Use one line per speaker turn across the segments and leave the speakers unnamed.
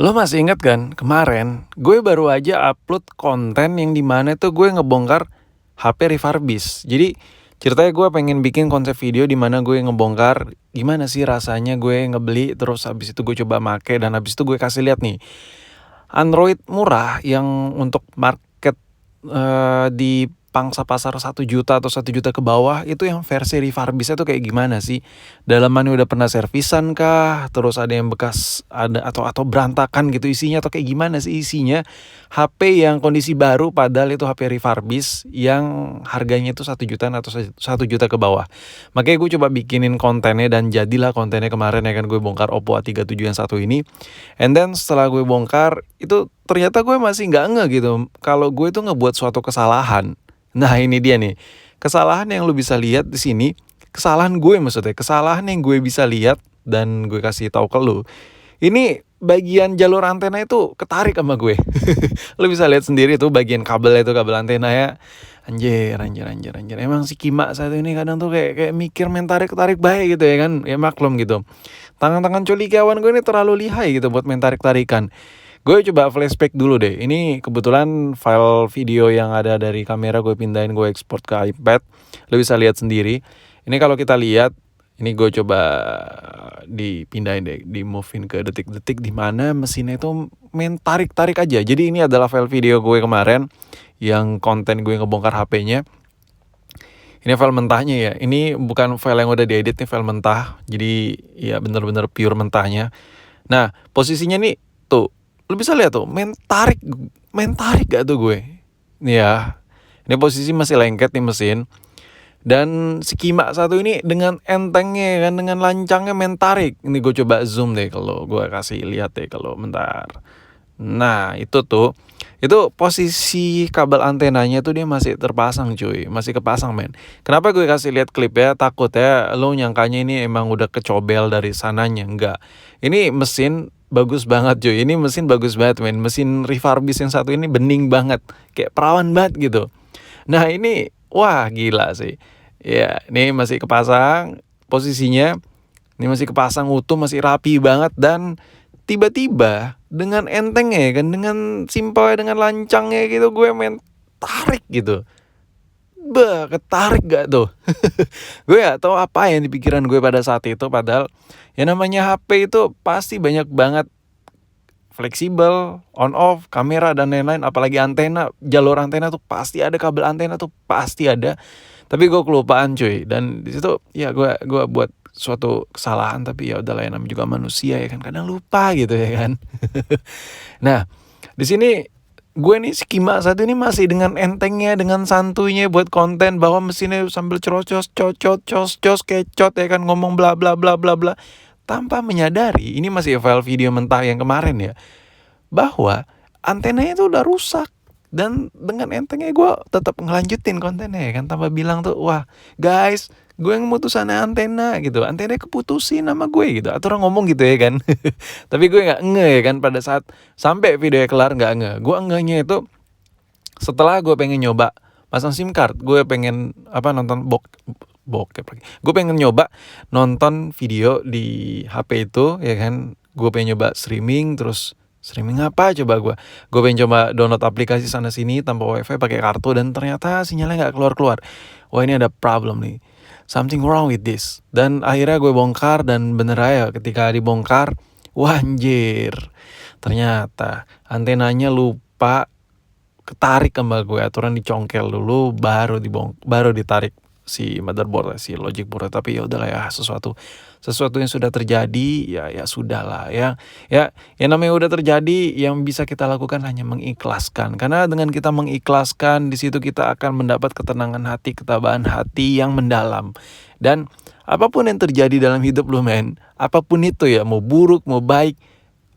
Lo masih inget kan kemarin gue baru aja upload konten yang dimana tuh gue ngebongkar HP refurbish. Jadi ceritanya gue pengen bikin konsep video dimana gue ngebongkar gimana sih rasanya gue ngebeli terus habis itu gue coba make dan habis itu gue kasih lihat nih Android murah yang untuk market di pangsa pasar 1 juta atau 1 juta ke bawah itu yang versi refurbished tuh kayak gimana sih? Dalamannya udah pernah servisan kah? Terus ada yang bekas ada atau berantakan gitu isinya atau kayak gimana sih isinya? HP yang kondisi baru padahal itu HP refurbished yang harganya itu 1 jutaan atau 1 juta ke bawah. Makanya gue coba bikinin kontennya dan jadilah kontennya kemarin ya kan gue bongkar Oppo A37 yang satu ini. And then setelah gue bongkar itu ternyata gue masih nggak ngeh gitu kalau gue itu ngebuat suatu kesalahan. Nah ini dia nih, kesalahan yang lu bisa lihat di sini, kesalahan gue maksudnya, kesalahan yang gue bisa lihat dan gue kasih tahu ke lu. Ini bagian jalur antena itu ketarik sama gue. Lu bisa lihat sendiri tuh bagian kabel itu, kabel antena ya. Anjir. Emang si Kima satu ini kadang tuh kayak mikir main tarik baik gitu ya kan, ya maklum gitu. Tangan-tangan kawan gue ini terlalu lihai gitu buat main tarik-tarikan. Gue coba flashback dulu deh. Ini kebetulan file video yang ada dari kamera gue pindahin, gue ekspor ke iPad. Lo bisa lihat sendiri. Ini kalau kita lihat, ini gue coba dipindahin deh, di movein ke detik-detik di mana mesinnya itu main tarik-tarik aja. Jadi ini adalah file video gue kemarin yang konten gue ngebongkar HP-nya. Ini file mentahnya ya. Ini bukan file yang udah diedit, nih file mentah. Jadi ya bener-bener pure mentahnya. Nah, posisinya nih tuh lu bisa lihat tuh main tarik gak tuh gue nih ya. Ini posisi masih lengket nih mesin dan si Kima satu ini dengan entengnya kan, dengan lancangnya main tarik. Ini gue coba zoom deh, kalau gue kasih lihat deh kalau bentar. Nah itu tuh, itu posisi kabel antenanya tuh dia masih terpasang cuy, masih kepasang men. Kenapa gue kasih lihat klip ya, takut ya lo nyangkanya ini emang udah kecobel dari sananya. Enggak, ini mesin bagus banget cuy, ini mesin bagus banget men. Mesin refurbish yang satu ini bening banget, kayak perawan banget gitu. Nah ini wah gila sih. Ya ini masih kepasang posisinya, ini masih kepasang utuh, masih rapi banget. Dan tiba-tiba dengan entengnya kan, dengan simpelnya, dengan lancangnya gitu gue main tarik gitu. Ketarik gak tuh? Gue gak tahu apa yang di pikiran gue pada saat itu. Padahal yang namanya HP itu pasti banyak banget fleksibel, on off, kamera dan lain-lain. Apalagi antena, jalur antena tuh pasti ada, kabel antena tuh pasti ada. Tapi gue kelupaan cuy. Dan di situ ya gue buat suatu kesalahan, tapi ya udahlah, yang namanya juga manusia ya kan, kadang lupa gitu ya kan. Nah di sini gue nih si Kima satu ini masih dengan entengnya, dengan santuinya buat konten, bahwa mesinnya sambil cerocos kecot ya kan, ngomong bla bla bla bla bla, tanpa menyadari ini masih file video mentah yang kemarin ya, bahwa antenanya itu udah rusak. Dan dengan entengnya gue tetap ngelanjutin kontennya ya kan, tanpa bilang tuh, wah guys, gue yang mutusan antena gitu, antena keputusin sama gue gitu, atau orang ngomong gitu ya kan. Tapi gue nggak nge ya kan, pada saat sampai videonya kelar nggak nge. Gue ngehnya itu setelah gue pengen nyoba pasang SIM card, gue pengen nonton bokep lagi. Gue pengen nyoba nonton video di HP itu ya kan. Gue pengen nyoba streaming, terus streaming apa coba gue pengen coba download aplikasi sana sini tanpa wifi pakai kartu, dan ternyata sinyalnya nggak keluar. Wah ini ada problem nih, something wrong with this. Dan akhirnya gue bongkar, dan bener aja ketika dibongkar, wah anjir, ternyata antenanya lupa ketarik sama gue. Aturan dicongkel dulu baru ditarik si motherboard, si logic board. Tapi ya udahlah ya, sesuatu yang sudah terjadi ya sudahlah ya. Yang namanya udah terjadi, yang bisa kita lakukan hanya mengikhlaskan. Karena dengan kita mengikhlaskan, di situ kita akan mendapat ketenangan hati, ketabahan hati yang mendalam. Dan apapun yang terjadi dalam hidup lu men, apapun itu ya, mau buruk mau baik,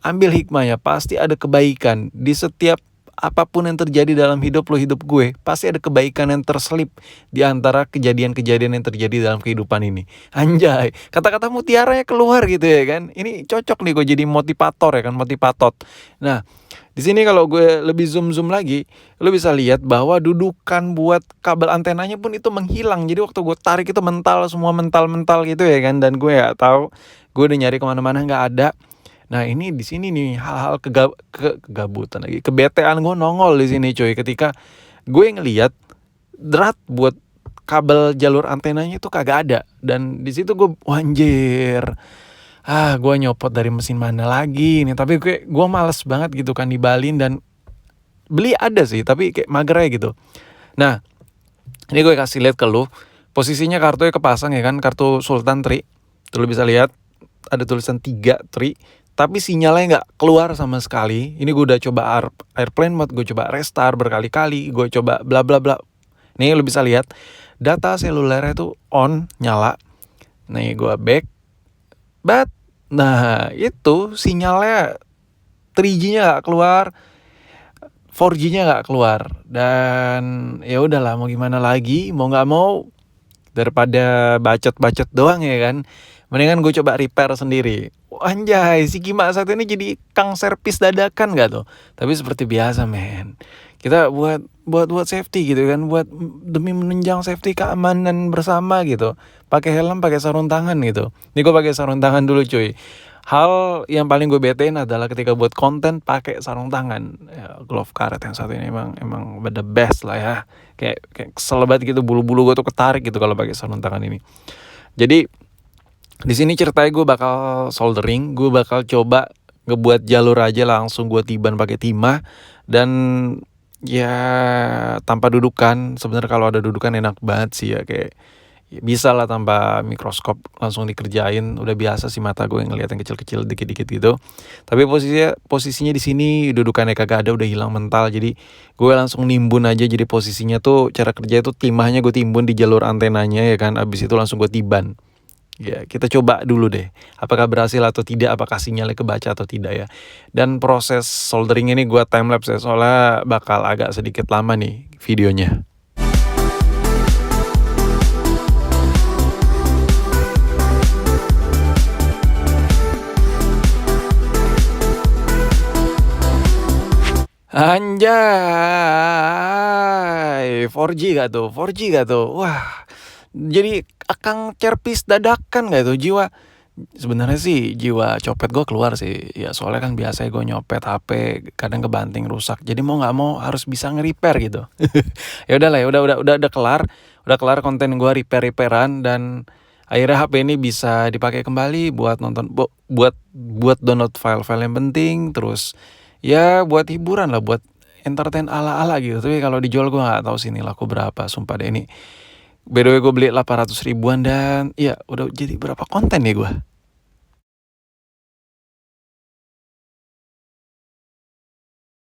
ambil hikmahnya. Pasti ada kebaikan di setiap apapun yang terjadi dalam hidup lo, hidup gue, pasti ada kebaikan yang terselip di antara kejadian-kejadian yang terjadi dalam kehidupan ini. Anjay, kata-kata mutiaranya keluar gitu ya kan. Ini cocok nih gue jadi motivator ya kan, motivatot. Nah, di sini kalau gue lebih zoom lagi, lo bisa lihat bahwa dudukan buat kabel antenanya pun itu menghilang. Jadi waktu gue tarik itu mental gitu ya kan. Dan gue ya tahu, gue udah nyari kemana-mana nggak ada. Nah ini di sini nih hal-hal kegabutan lagi, kebetean gue nongol di sini coy, ketika gue ngelihat drat buat kabel jalur antenanya itu kagak ada, dan di situ gue anjir, gue nyopot dari mesin mana lagi nih, tapi gue males banget gitu kan dibalin, dan beli ada sih tapi kayak mager aja gitu. Nah ini gue kasih lihat ke lu, posisinya kartunya kepasang ya kan, kartu Sultan Tri, tuh lu bisa lihat ada tulisan 3 Tri, tapi sinyalnya nggak keluar sama sekali. Ini gue udah coba airplane mode, gue coba restart berkali-kali, gue coba bla bla bla. Nih lu bisa lihat data selulernya tuh on, nyala. Nih gue back, nah itu sinyalnya 3G-nya nggak keluar, 4G-nya nggak keluar, dan ya udahlah mau gimana lagi, mau nggak mau daripada bacot-bacot doang ya kan, mendingan gue coba repair sendiri. Anjay, si Kima satu ini jadi kang servis dadakan gak tuh? Tapi seperti biasa men, kita buat safety gitu kan, buat demi menunjang safety keamanan bersama gitu. Pakai helm, pakai sarung tangan gitu. Ini gue pakai sarung tangan dulu cuy. Hal yang paling gue betein adalah ketika buat konten pakai sarung tangan. Ya, glove karet yang satu ini emang the best lah ya. Kayak kesel banget gitu, bulu-bulu gue tuh ketarik gitu kalau pakai sarung tangan ini. Jadi di sini ceritanya gue bakal soldering, gue bakal coba ngebuat jalur aja langsung gue tiban pakai timah, dan ya tanpa dudukan. Sebenarnya kalau ada dudukan enak banget sih ya, kayak ya bisa lah tanpa mikroskop langsung dikerjain. Udah biasa sih mata gue ngeliat yang kecil-kecil dikit-dikit gitu. Tapi posisinya di sini dudukannya kagak ada, udah hilang mental. Jadi gue langsung nimbun aja. Jadi posisinya tuh cara kerja itu timahnya gue timbun di jalur antenanya ya kan. Abis itu langsung gue tiban. Ya kita coba dulu deh apakah berhasil atau tidak, apakah sinyalnya kebaca atau tidak ya. Dan proses soldering ini gue timelapse ya, soalnya bakal agak sedikit lama nih videonya. Anjay, 4G gak tuh? 4G gak tuh? Wah, jadi akang cerpis dadakan gak tuh jiwa? Sebenarnya sih jiwa copet gue keluar sih. Ya soalnya kan biasanya gue nyopet HP kadang kebanting rusak. Jadi mau nggak mau harus bisa nge-repair gitu. Ya udah lah ya, udah kelar. Udah kelar konten gue repair-repairan, dan akhirnya HP ini bisa dipakai kembali buat nonton, buat download file-file yang penting, terus ya buat hiburan lah, buat entertain ala-ala gitu. Tapi kalau dijual gue nggak tahu sih ini laku berapa, sumpah deh ini. By the way gue beli 800 ribuan, dan ya udah jadi berapa konten ya gue.